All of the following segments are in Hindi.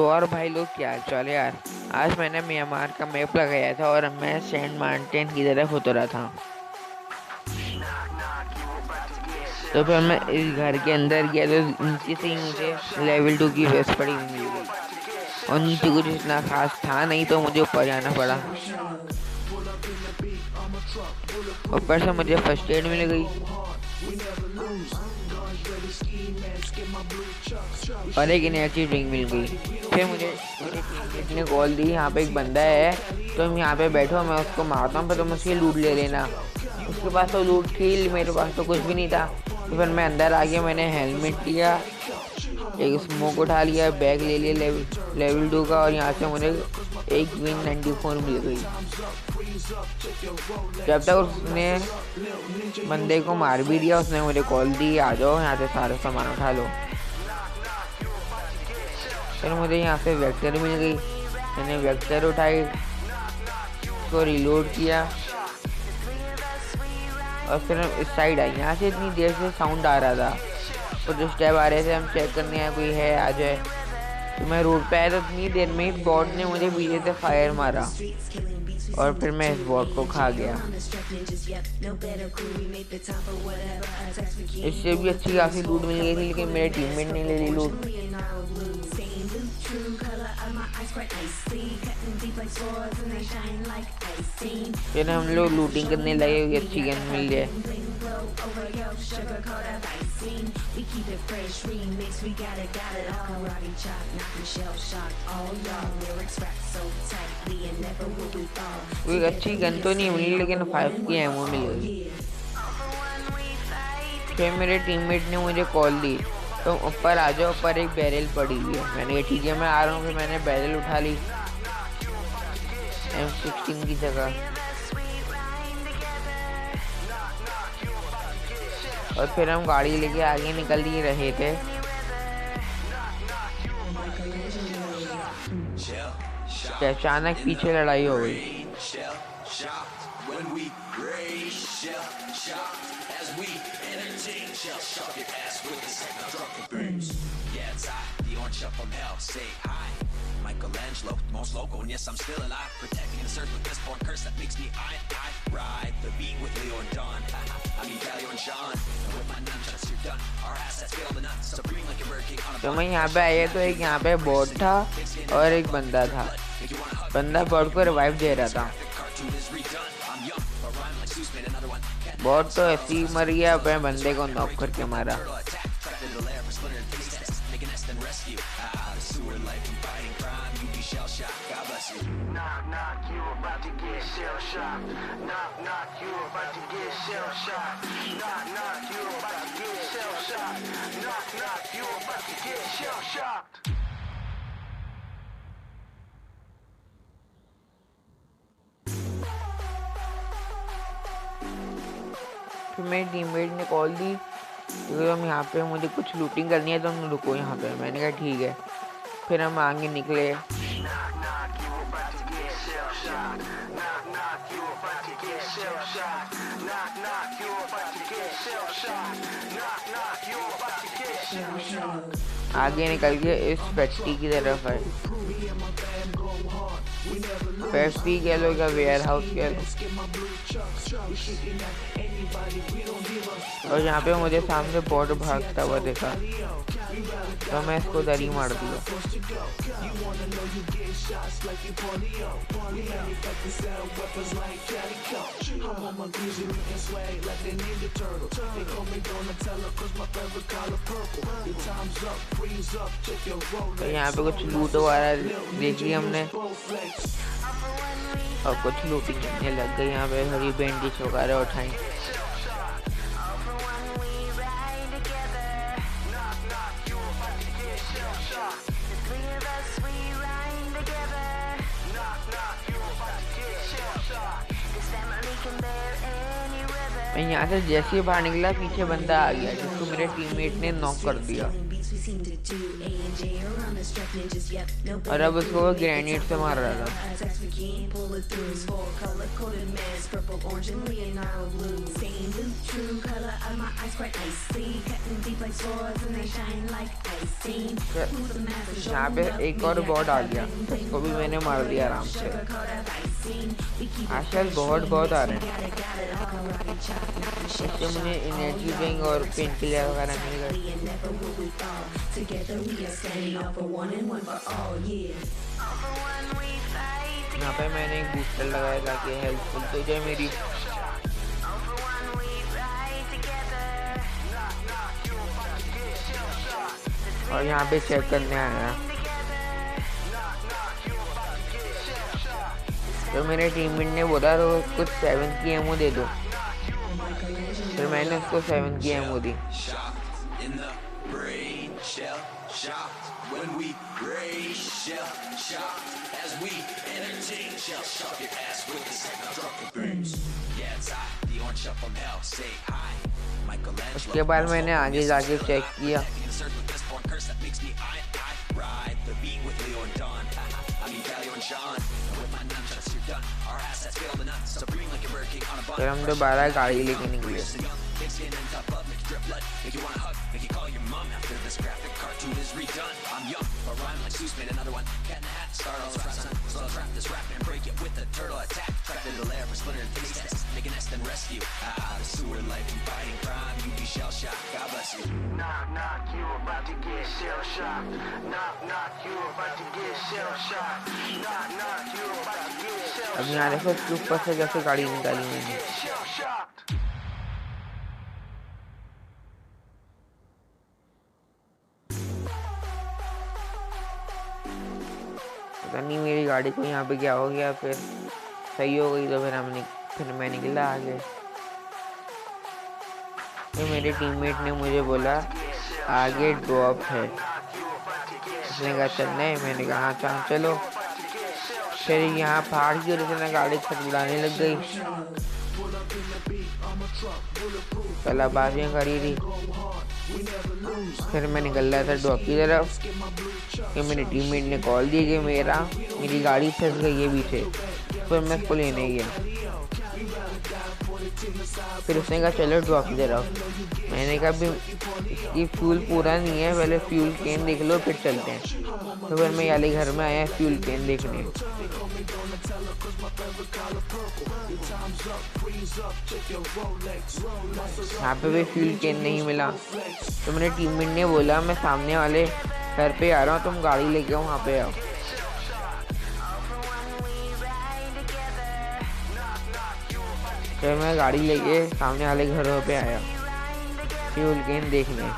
तो और भाई लोग क्या हाल है यार। आज मैंने म्यांमार का मैप लगाया था और मैं सेंट मार्टिन की तरफ उतरा था। तो फिर मैं इस घर के अंदर गया तो नीचे से ही मुझे लेवल 2 की वेस्ट पड़ी हुई मिल गई और नीचे कुछ इतना खास था नहीं तो मुझे ऊपर जाना पड़ा। ऊपर से मुझे फर्स्ट एड मिल गई और एक एनर्जी ड्रिंक मिल गई। फिर मुझे मेरे टीममेट ने कॉल दी, यहाँ पे एक बंदा है तुम यहाँ पे बैठो, मैं उसको मारता हूँ, फिर तुम उसकी लूट ले लेना। उसके पास तो लूट थी, मेरे पास तो कुछ भी नहीं था। तो फिर मैं अंदर आ गया, मैंने हेलमेट लिया, एक स्मोक उठा लिया, बैग ले लिया लेवल 2 का, और यहाँ से मुझे एक विन 94 मिल गई। जब तक उसने बंदे को मार भी दिया, उसने मुझे कॉल दी, आ जाओ यहाँ से सारा सामान उठा लो। फिर मुझे यहाँ से वेक्टर मिल गई, मैंने वेक्टर उठाई, उसको रिलोड किया और फिर हम इस साइड आए। यहाँ से इतनी देर से साउंड आ रहा था, तो जो स्टेप आ रहे थे हम चेक करने आए कोई है आ जाए। तो मैं रोड पे आया तो इतनी देर में ही बॉट ने मुझे पीछे से फायर मारा और फिर मैं इस बॉट को खा गया। इससे भी अच्छी खासी लूट मिल गई थी, लेकिन मेरे टीममेट ने ले ली लूट। फिर हम लोग लूटिंग करने लगे, अच्छी गन मिल जाए। कोई अच्छी गन तो नहीं मिली, लेकिन 5 की एमो मिल गई। फिर मेरे टीममेट ने मुझे कॉल दी, तो ऊपर आ जाओ, ऊपर एक बैरल पड़ी हुई है। मैंने कहा ठीक है मैं आ रहा हूँ। फिर मैंने बैरल उठा ली M16 की जगह, और फिर हम गाड़ी लेके आगे निकल ही रहे थे। अचानक पीछे लड़ाई हो गई। Michelangelo, most local, and yes, I'm still alive. Protecting the earth with this born curse that makes me I ride the beat with Leo and Don. I mean Galio and Sean. And with my nunchucks, you're done. Our assets fail the nuts. So bring like a bird king on a तो मैं यहाँ पे आया तो एक यहाँ पे बॉट था और एक बंदा था। बंदा बॉट को रिवाइव दे रहा था। बॉट तो ऐसे ही मर गया, मैं बंदे को नॉक करके मारा। Knock, knock, you about to get shell shocked. Knock, knock, you about to get shell shocked. Knock, knock, you about to get shell shocked. Knock, knock, you about to get shell shocked. फिर मेरे टीममेट ने कॉल दी क्योंकि हम यहाँ पे मुझे कुछ लूटिंग करनी है, तो हम रुको यहाँ पे। मैंने कहा ठीक है। फिर हम आगे निकले। आगे निकल के इस फैक्ट्री की तरफ है। फैक्ट्री कह लो या वेयर हाउस कह लो। और यहाँ पे मुझे सामने बॉट भागता हुआ देखा, तो मैं इसको दरी मार दिया। तो यहाँ पे कुछ लूट वगैरह देख ली हमने और कुछ लूटिंग करने लग गई। यहाँ पे हरी बैंडेज वगैरह उठाई। मैं यहाँ से जैसे ही बाहर निकला, पीछे बंदा आ गया जिसको मेरे टीममेट ने नॉक कर दिया। और अब उसको वो ग्रेनेड से मार रहा था। यहाँ पे एक और बॉट आ गया, उसको भी मैंने मार दिया आराम से। आजकल बहुत आ रहे हैं, इससे मुझे एनर्जी ड्रिंक और पेन किलर वगैरह मिल गए। यहाँ पे मैंने एक बूस्टर लगाया ताकि हेल्पफुल तो जाए मेरी। और यहाँ पे चेक करने आया तो मेरे टीममेट ने बोला तो कुछ 7 की एमओ दे दो, फिर मैंने उसको 7 की एमओ दी। उसके बाद मैंने आगे जाके चेक किया फिर हम दोबारा गाड़ी लेके निकले। अब यहाँ देखो इसके ऊपर से कैसे गाड़ी निकाली मैंने। पता नहीं मेरी गाड़ी को यहाँ पे क्या हो गया, फिर सही हो गई तो फिर मैं निकला आगे। तो मेरे टीममेट ने मुझे बोला आगे ड्रॉप है, उसने कहा चलना है, मैंने कहा हाँ चलो। फिर यहाँ पहाड़ की वजह से गाड़ी छटपटाने लग गई, कलाबाजियाँ करी थी। फिर मैं निकल रहा था ड्रॉप की तरफ कि मेरे टीममेट ने कॉल दी कि मेरी गाड़ी फंस गई है पीछे। फिर मैं उसको लेने गया, फिर उसने कहा चलो ड्रॉप की तरफ। मैंने कहा भी ये फ्यूल पूरा नहीं है, पहले फ्यूल कैन देख लो फिर चलते हैं। तो फिर मैं याले घर में आया फ्यूल कैन देखने। यहाँ पे भी फ्यूल कैन नहीं मिला, तो मेरे टीममेट ने बोला मैं सामने वाले घर पे आ रहा हूँ, तुम गाड़ी लेके आओ, वहाँ पे आओ। फिर मैं गाड़ी लेके सामने वाले घरों पे आया फ्यूल कैन देखने।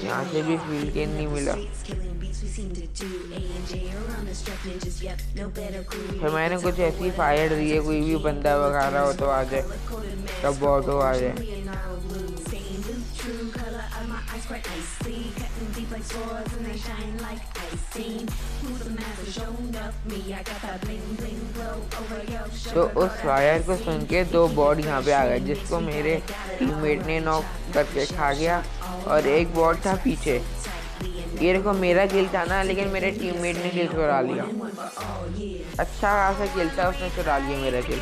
यहाँ से भी फ्यूल कैन नहीं मिला। फिर मैंने कुछ ऐसी फायर दी है, कोई भी बंदा वगैरह हो तो आ जाए, कब बॉट हो आ जाए। तो उस फायर को सुन के 2 बॉट यहाँ पे आ गए, जिसको मेरे टीममेट ने नॉक करके खा गया, और एक बॉट था पीछे। ये देखो मेरा किल था ना, लेकिन मेरे टीममेट ने किल चुरा लिया। अच्छा खासा किल था, उसने चुरा लिया मेरा किल।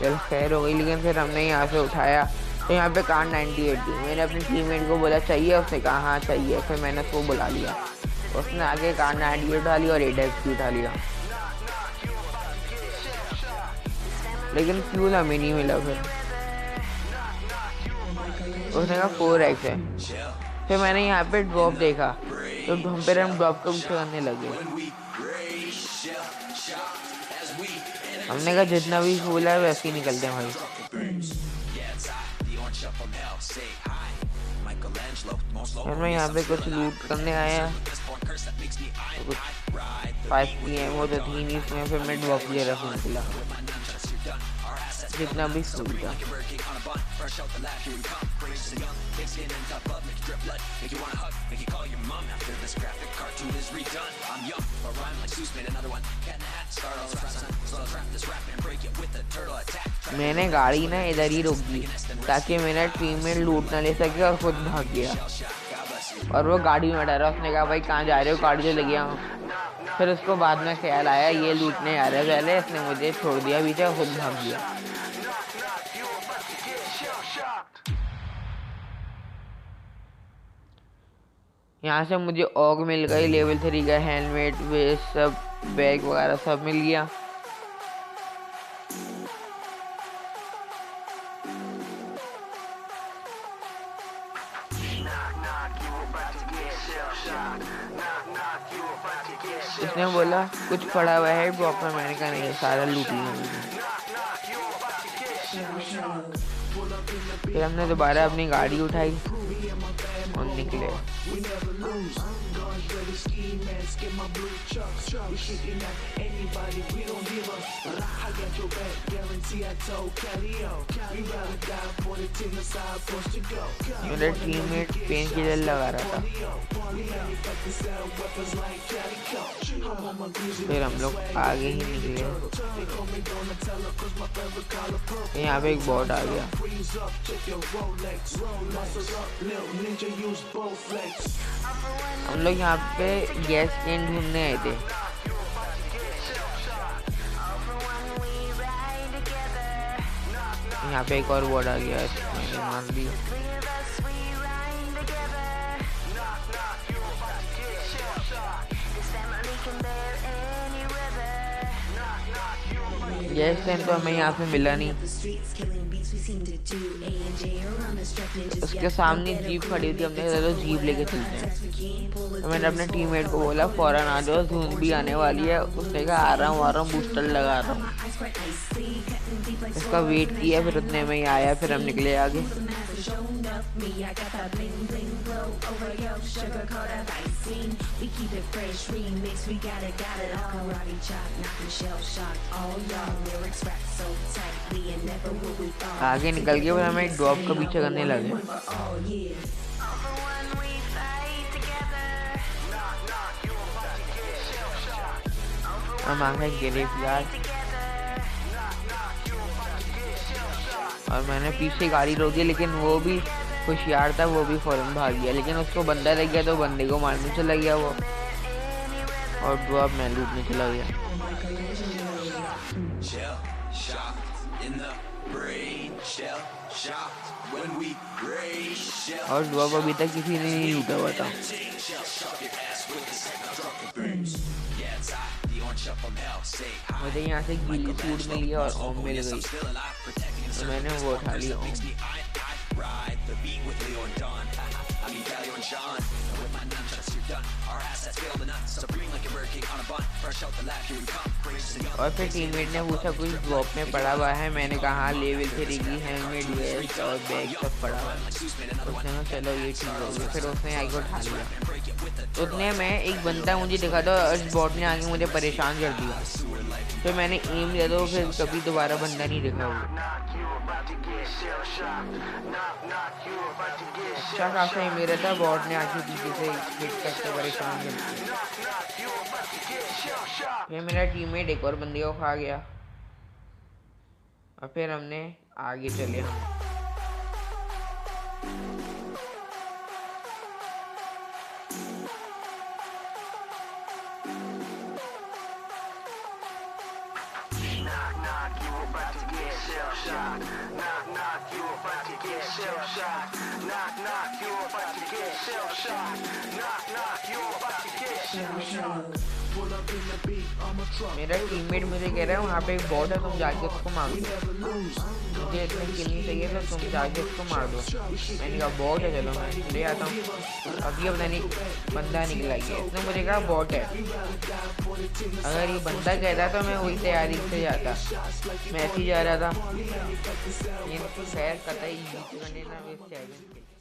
चल खैर हो गई, लेकिन फिर हमने यहाँ से उठाया तो यहाँ पे कार 98 थी। मैंने अपने टीममेट को बोला चाहिए, उसने कहा हाँ चाहिए। फिर मैंने उसको बुला लिया, उसने आगे कार 98 उठा लिया और ADX भी उठा लिया, लेकिन फ्यूल हमें नहीं मिला। फिर उसने कहा 4x है। फिर मैंने यहाँ पे ड्रॉप देखा, तो हम ड्रॉप को पीछे करने लगे। हमने कहा जितना भी फ्यूल है वैसे ही निकलते हैं भाई। फिर मैं यहाँ पे कुछ लूट करने आया, तो कुछ 5 की एमओ तो थी नहीं इसमें। फिर मैं ड्रॉप की तरफ निकला। जितना भी फूल था। मैंने गाड़ी ना इधर ही रोक दी ताकि मेरा टीममेट लूट ना ले सके और खुद भाग गया। और वो गाड़ी में डरा, उसने कहा भाई कहाँ जा रहे हो, गाड़ी से ले गया हूँ। फिर उसको बाद में ख्याल आया ये लूटने आ रहा है पहले, इसने मुझे छोड़ दिया पीछे और खुद भाग गया। यहाँ से मुझे ऑग मिल गई, लेवल 3 का हेलमेट, वे सब बैग वगैरह सब मिल गया। उसने बोला कुछ पड़ा हुआ है ड्रॉप में, मैंने कहा नहीं सारा लूट लिया मुझे। फिर हमने दोबारा अपनी गाड़ी उठाई और निकले। मेरा टीममेट पेन किलर लगा रहा था। फिर हम लोग आगे ही निकले। यहाँ पे एक बॉट आ गया। हम लोग यहाँ पे गैस कैन ढूंढने आए थे। यहाँ पे एक और बॉट आ गया, मैंने मार दी। गैस कैन तो हमें यहाँ पे मिला नहीं। उसके सामने जीप खड़ी थी, हमने कहा जीप लेके चलते हैं। तो मैंने अपने टीममेट को बोला फौरन आ जाओ, धुंध भी आने वाली है। उसने कहा आ रहा हूँ बूस्टर लगा रहा हूँ। उसका वेट किया, फिर उतने में ही आया, फिर हम निकले आगे। आगे निकल गए और हमें एक ड्रॉप का पीछे करने लगे। हम आगे गिरे यार, और मैंने पीछे गाड़ी रोकी, लेकिन वो भी होशियार था, वो भी फौरन भाग गया। लेकिन उसको बंदा लग गया तो बंदे को मारने चला गया वो, और ड्रॉप मैं लूटने चला गया। और ड्रॉप अभी तक किसी ने नहीं लूटा हुआ था। मुझे यहाँ से गिली सूट मिली और ओम मिल गई, तो मैंने वो उठा लिया। और फिर टीममेट ने पूछा कुछ ड्रॉप में पड़ा हुआ है, मैंने कहा हाँ लेवल 3 की हेलमेट, वेस्ट और बैग सब पड़ा हुआ है। उसने कहा चलो ये ठीक हो गया, फिर उसने आगे उठा लिया। उतने में एक बंदा मुझे दिखा था और बॉट ने आगे मुझे परेशान कर दिया। फिर मैंने एम दिया तो फिर कभी दोबारा बंदा नहीं दिखा वो। अच्छा खासा ही मेरा था, बॉट ने आके पीछे से हिट करके परेशान कर दिया। फिर मेरा टीममेट एक और बंदे को खा गया और फिर हमने आगे चले। मेरा टीममेट मुझे कह रहा है वहाँ पे एक बॉट है, तुम जाके उसको मार दो। मुझे इतने किल नहीं चाहिए तो तुम जाके उसको मार दो। मैंने कहा बॉट है, चलो मैं ले आता हूँ। अभी पता नहीं बंदा निकला गया, इसने मुझे कहा बॉट है। अगर ये बंदा कहता तो मैं वही तैयारी से जाता, मैं ऐसे ही जा रहा था। ये खैर कतई करने ना वेस्ट